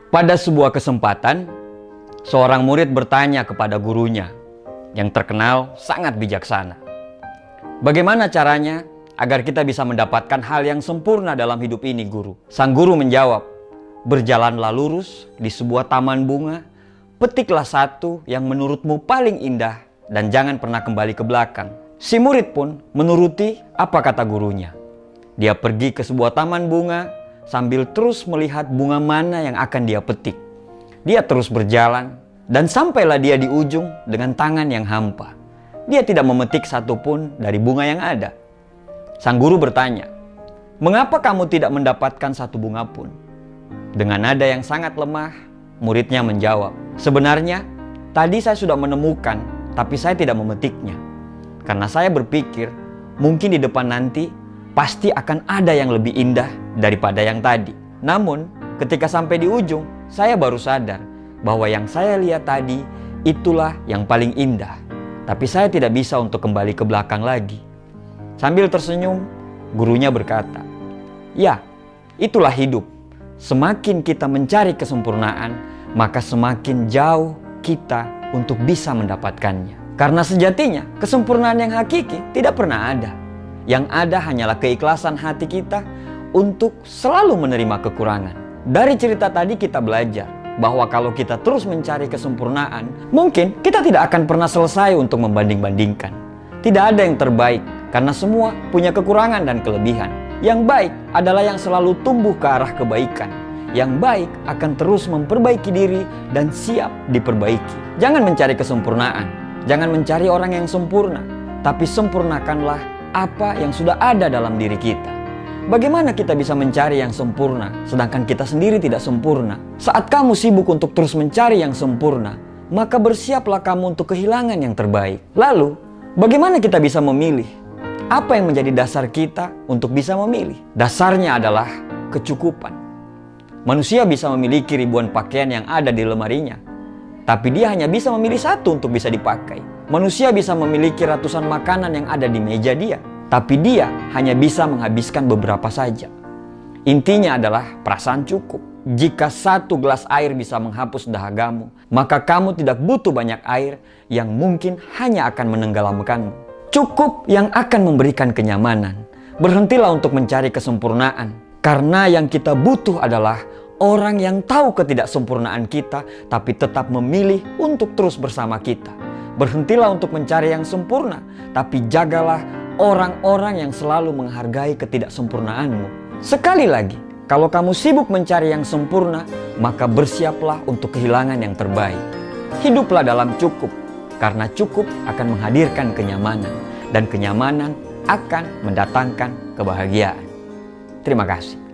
Pada sebuah kesempatan, seorang murid bertanya kepada gurunya yang terkenal sangat bijaksana. Bagaimana caranya agar kita bisa mendapatkan hal yang sempurna dalam hidup ini, guru? Sang guru menjawab, berjalanlah lurus di sebuah taman bunga, petiklah satu yang menurutmu paling indah dan jangan pernah kembali ke belakang. Si murid pun menuruti apa kata gurunya. Dia pergi ke sebuah taman bunga sambil terus melihat bunga mana yang akan dia petik. Dia terus berjalan dan sampailah dia di ujung dengan tangan yang hampa. Dia tidak memetik satupun dari bunga yang ada. Sang guru bertanya, "Mengapa kamu tidak mendapatkan satu bunga pun?" Dengan nada yang sangat lemah, muridnya menjawab, "Sebenarnya tadi saya sudah menemukan, tapi saya tidak memetiknya. Karena saya berpikir mungkin di depan nanti pasti akan ada yang lebih indah daripada yang tadi. Namun ketika sampai di ujung, saya baru sadar bahwa yang saya lihat tadi itulah yang paling indah. Tapi saya tidak bisa untuk kembali ke belakang lagi." Sambil tersenyum, gurunya berkata, "Ya, itulah hidup. Semakin kita mencari kesempurnaan, maka semakin jauh kita untuk bisa mendapatkannya. Karena sejatinya kesempurnaan yang hakiki tidak pernah ada. Yang ada hanyalah keikhlasan hati kita untuk selalu menerima kekurangan." Dari cerita tadi kita belajar bahwa kalau kita terus mencari kesempurnaan, mungkin kita tidak akan pernah selesai untuk membanding-bandingkan. Tidak ada yang terbaik, karena semua punya kekurangan dan kelebihan. Yang baik adalah yang selalu tumbuh ke arah kebaikan. Yang baik akan terus memperbaiki diri dan siap diperbaiki. Jangan mencari kesempurnaan, jangan mencari orang yang sempurna, tapi sempurnakanlah apa yang sudah ada dalam diri kita. Bagaimana kita bisa mencari yang sempurna sedangkan kita sendiri tidak sempurna? Saat kamu sibuk untuk terus mencari yang sempurna, maka bersiaplah kamu untuk kehilangan yang terbaik. Lalu, bagaimana kita bisa memilih? Apa yang menjadi dasar kita untuk bisa memilih? Dasarnya adalah kecukupan. Manusia bisa memiliki ribuan pakaian yang ada di lemarinya, tapi dia hanya bisa memilih satu untuk bisa dipakai. Manusia bisa memiliki ratusan makanan yang ada di meja dia, tapi dia hanya bisa menghabiskan beberapa saja. Intinya adalah perasaan cukup. Jika satu gelas air bisa menghapus dahagamu, maka kamu tidak butuh banyak air yang mungkin hanya akan menenggelamkanmu. Cukup yang akan memberikan kenyamanan. Berhentilah untuk mencari kesempurnaan, karena yang kita butuh adalah orang yang tahu ketidaksempurnaan kita, tapi tetap memilih untuk terus bersama kita. Berhentilah untuk mencari yang sempurna, tapi jagalah orang-orang yang selalu menghargai ketidaksempurnaanmu. Sekali lagi, kalau kamu sibuk mencari yang sempurna, maka bersiaplah untuk kehilangan yang terbaik. Hiduplah dalam cukup, karena cukup akan menghadirkan kenyamanan, dan kenyamanan akan mendatangkan kebahagiaan. Terima kasih.